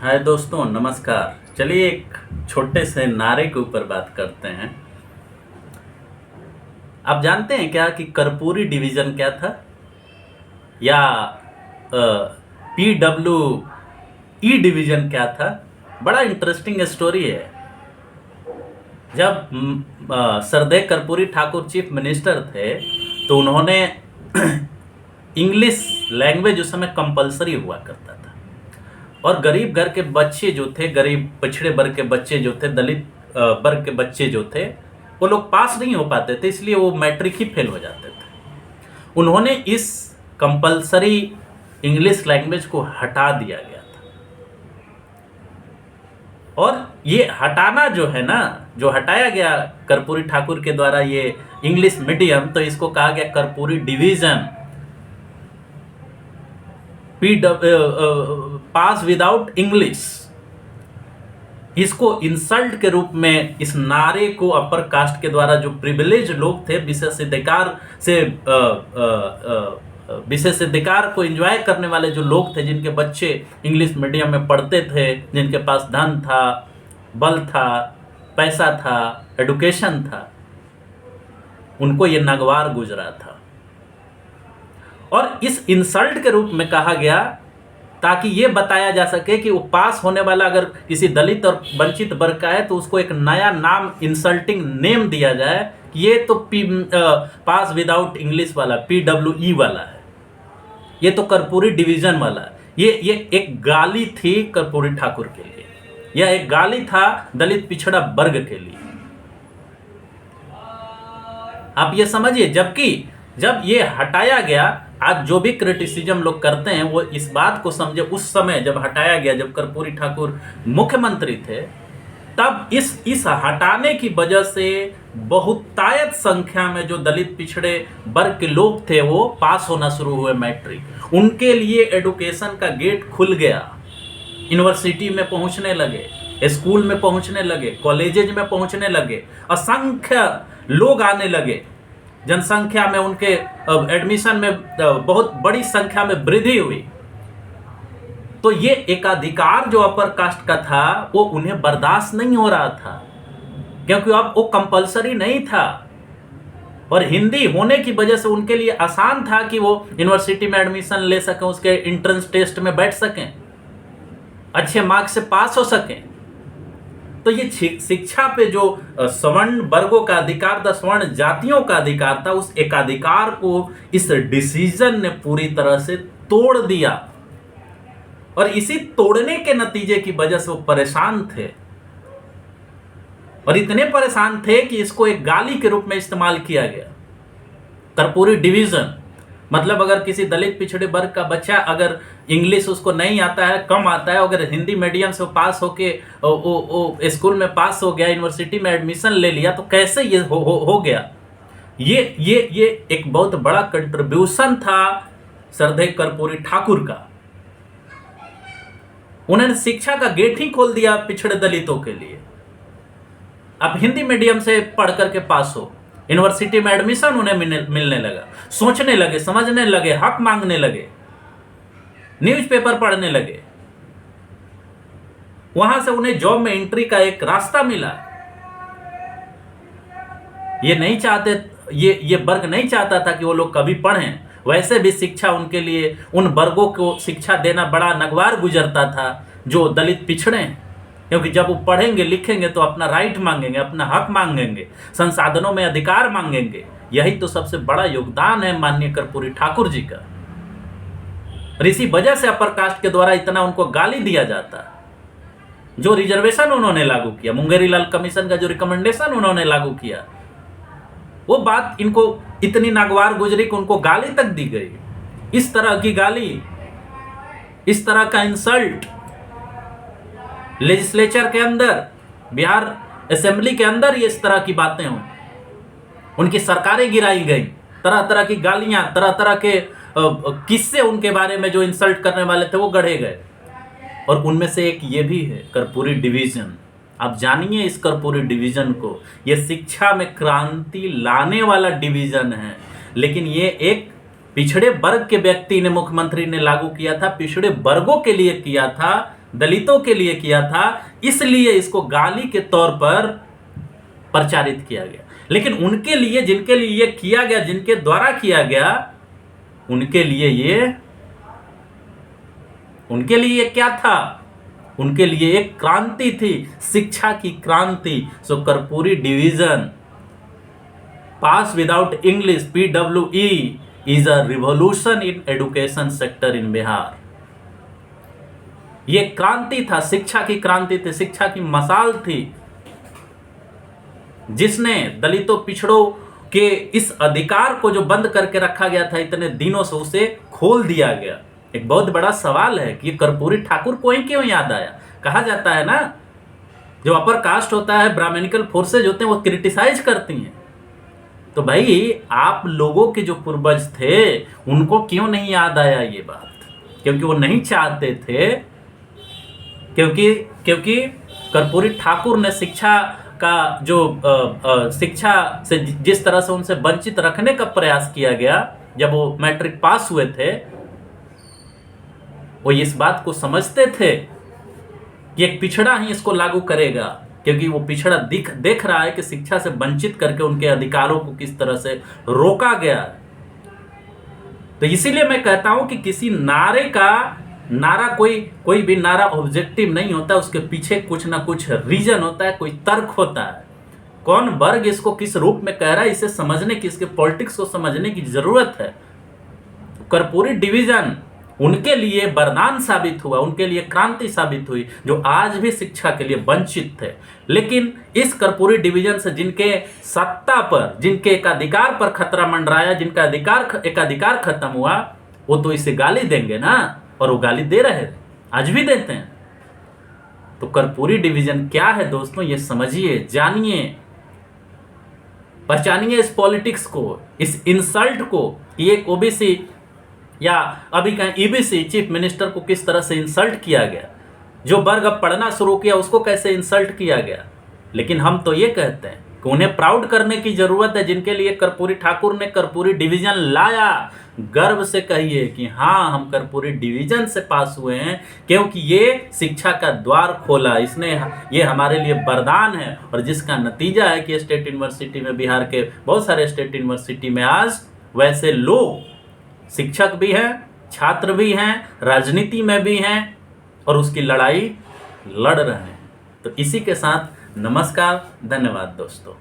हाय दोस्तों, नमस्कार। चलिए एक छोटे से नारे के ऊपर बात करते हैं। आप जानते हैं क्या कि कर्पूरी डिवीजन क्या था, या PWE डिवीजन क्या था? बड़ा इंटरेस्टिंग स्टोरी है। जब सरदेव कर्पूरी ठाकुर चीफ मिनिस्टर थे तो उन्होंने इंग्लिश लैंग्वेज उस समय कंपलसरी हुआ करता था, और गरीब घर के बच्चे जो थे, गरीब पिछड़े वर्ग के बच्चे जो थे, दलित वर्ग के बच्चे जो थे, वो लोग पास नहीं हो पाते थे, इसलिए वो मैट्रिक ही फेल हो जाते थे। उन्होंने इस कंपलसरी इंग्लिश लैंग्वेज को हटा दिया गया था। और ये हटाना जो है ना, जो हटाया गया कर्पूरी ठाकुर के द्वारा ये इंग्लिश मीडियम, तो इसको कहा गया Karpoori division, pass without English. इसको इंसल्ट के रूप में इस नारे को अपर कास्ट के द्वारा जो प्रिविलेज लोग थे, विशेषाधिकार को एंजॉय करने वाले जो लोग थे, जिनके बच्चे इंग्लिश मीडियम में पढ़ते थे, जिनके पास धन था, बल था, पैसा था, एडुकेशन था, उनको ये नगवार गुजरा था। और इस इंसल्ट के रूप में कहा गया ताकि ये बताया जा सके कि वो पास होने वाला अगर किसी दलित और वंचित वर्ग का है तो उसको एक नया नाम, इंसल्टिंग नेम दिया जाए कि ये तो पास विदाउट इंग्लिश वाला PWE वाला है, ये तो कर्पूरी डिवीजन वाला है। ये एक गाली थी कर्पूरी ठाकुर के लिए, यह एक गाली था दलित पिछड़ा वर्ग के लिए। आप ये समझिए, जबकि जब ये हटाया गया, आज जो भी क्रिटिसिज्म लोग करते हैं वो इस बात को समझे, उस समय जब हटाया गया, जब कर्पूरी ठाकुर मुख्यमंत्री थे, तब इस हटाने की वजह से बहुतायत संख्या में जो दलित पिछड़े वर्ग के लोग थे वो पास होना शुरू हुए मैट्रिक। उनके लिए एडुकेशन का गेट खुल गया, यूनिवर्सिटी में पहुंचने लगे, स्कूल में पहुंचने लगे, कॉलेजेज में पहुंचने लगे, असंख्य लोग आने लगे, जनसंख्या में उनके एडमिशन में बहुत बड़ी संख्या में वृद्धि हुई। तो ये एकाधिकार जो अपर कास्ट का था वो उन्हें बर्दाश्त नहीं हो रहा था, क्योंकि अब वो कंपलसरी नहीं था, और हिंदी होने की वजह से उनके लिए आसान था कि वो यूनिवर्सिटी में एडमिशन ले सकें, उसके एंट्रेंस टेस्ट में बैठ सकें, अच्छे मार्क्स से पास हो सकें। तो ये शिक्षा पे जो सवर्ण वर्गों का अधिकार था, स्वर्ण जातियों का अधिकार था, उस एकाधिकार को इस डिसीजन ने पूरी तरह से तोड़ दिया। और इसी तोड़ने के नतीजे की वजह से वो परेशान थे, और इतने परेशान थे कि इसको एक गाली के रूप में इस्तेमाल किया गया। कर्पूरी डिवीजन मतलब अगर किसी दलित पिछड़े वर्ग का बच्चा, अगर इंग्लिश उसको नहीं आता है, कम आता है, अगर हिंदी मीडियम से पास होके स्कूल में पास हो गया, यूनिवर्सिटी में एडमिशन ले लिया, तो कैसे ये हो गया? ये एक बहुत बड़ा कंट्रीब्यूशन था सरदेव कर्पूरी ठाकुर का। उन्होंने शिक्षा का गेट ही खोल दिया पिछड़े दलितों के लिए। अब हिंदी मीडियम से पढ़ करके पास हो, यूनिवर्सिटी में एडमिशन उन्हें मिलने लगा, सोचने लगे, समझने लगे, हक मांगने लगे, न्यूज़पेपर पढ़ने लगे, वहां से उन्हें जॉब में एंट्री का एक रास्ता मिला। ये नहीं चाहते, ये वर्ग नहीं चाहता था कि वो लोग कभी पढ़ें। वैसे भी शिक्षा उनके लिए, उन वर्गों को शिक्षा देना बड़ा नगवार गुजरता था जो दलित पिछड़े हैं, क्योंकि जब वो पढ़ेंगे लिखेंगे तो अपना राइट मांगेंगे, अपना हक मांगेंगे, संसाधनों में अधिकार मांगेंगे। यही तो सबसे बड़ा योगदान है माननीय कर्पूरी ठाकुर जी का। और इसी वजह से अपर कास्ट के द्वारा इतना उनको गाली दिया जाता। जो रिजर्वेशन उन्होंने लागू किया, मुंगेरी लाल कमीशन का जो रिकमेंडेशन उन्होंने लागू किया, वो बात इनको इतनी नागवार गुजरी कि उनको गाली तक दी गई। इस तरह की गाली, इस तरह का इंसल्ट लेजिस्लेचर के अंदर, बिहार असेंबली के अंदर ये इस तरह की बातें हुई, उनकी सरकारें गिराई गई, तरह तरह की गालियां, तरह तरह के किस्से उनके बारे में जो इंसल्ट करने वाले थे वो गढ़े गए। और उनमें से एक ये भी है कर्पूरी डिवीजन। आप जानिए इस कर्पूरी डिवीजन को, ये शिक्षा में क्रांति लाने वाला डिवीजन है। लेकिन ये एक पिछड़े वर्ग के व्यक्ति ने, मुख्यमंत्री ने लागू किया था, पिछड़े वर्गों के लिए किया था, दलितों के लिए किया था, इसलिए इसको गाली के तौर पर प्रचारित किया गया। लेकिन उनके लिए, जिनके लिए ये किया गया, जिनके द्वारा किया गया, उनके लिए ये क्या था? उनके लिए एक क्रांति थी, शिक्षा की क्रांति। So Karpoori division, pass without English, PWE is a revolution in education sector in Bihar. ये क्रांति था, शिक्षा की क्रांति थी, शिक्षा की मसाल थी, जिसने दलितों, पिछड़ों के इस अधिकार को जो बंद करके रखा गया था इतने दिनों से, उसे खोल दिया गया। एक बहुत बड़ा सवाल है कि कर्पूरी ठाकुर को ही क्यों याद आया। कहा जाता है ना, जो अपर कास्ट होता है, ब्राह्मणिकल फोर्सेज होते हैं, वो क्रिटिसाइज करती हैं। तो भाई, आप लोगों के जो पूर्वज थे उनको क्यों नहीं याद आया ये बात? क्योंकि वो नहीं चाहते थे, क्योंकि कर्पूरी ठाकुर ने शिक्षा का जो शिक्षा से जिस तरह से उनसे वंचित रखने का प्रयास किया गया, जब वो मैट्रिक पास हुए थे, वो इस बात को समझते थे कि एक पिछड़ा ही इसको लागू करेगा, क्योंकि वो पिछड़ा देख रहा है कि शिक्षा से वंचित करके उनके अधिकारों को किस तरह से रोका गया। तो इसीलिए मैं कहता हूं कि किसी नारा कोई भी नारा ऑब्जेक्टिव नहीं होता, उसके पीछे कुछ ना कुछ रीजन होता है, कोई तर्क होता है। कौन वर्ग इसको किस रूप में कह रहा है, इसे समझने की, इसके पॉलिटिक्स को समझने की जरूरत है। कर्पूरी डिवीजन उनके लिए वरदान साबित हुआ, उनके लिए क्रांति साबित हुई, जो आज भी शिक्षा के लिए वंचित थे। लेकिन इस कर्पूरी डिवीजन से जिनके सत्ता पर, जिनके एकाधिकार पर खतरा मंडराया, जिनका एकाधिकार खत्म हुआ, वो तो इसे गाली देंगे ना, और वो गाली दे रहे थे, आज भी देते हैं। तो कर्पूरी डिवीजन क्या है दोस्तों, ये समझिए, जानिए, पहचानिए इस पॉलिटिक्स को, इस इंसल्ट को, कि एक ओबीसी या अभी कहें ईबीसी चीफ मिनिस्टर को किस तरह से इंसल्ट किया गया, जो वर्ग अब पढ़ना शुरू किया उसको कैसे इंसल्ट किया गया। लेकिन हम तो ये कहते हैं कि उन्हें प्राउड करने की जरूरत है, जिनके लिए कर्पूरी ठाकुर ने कर्पूरी डिवीजन लाया। गर्व से कहिए कि हाँ, हम कर्पूरी डिवीजन से पास हुए हैं, क्योंकि ये शिक्षा का द्वार खोला, ये हमारे लिए वरदान है। और जिसका नतीजा है कि स्टेट यूनिवर्सिटी में, बिहार के बहुत सारे स्टेट यूनिवर्सिटी में आज वैसे लोग, शिक्षक भी हैं, छात्र भी हैं, राजनीति में भी हैं, और उसकी लड़ाई लड़ रहे हैं। तो इसी के साथ नमस्कार, धन्यवाद दोस्तों।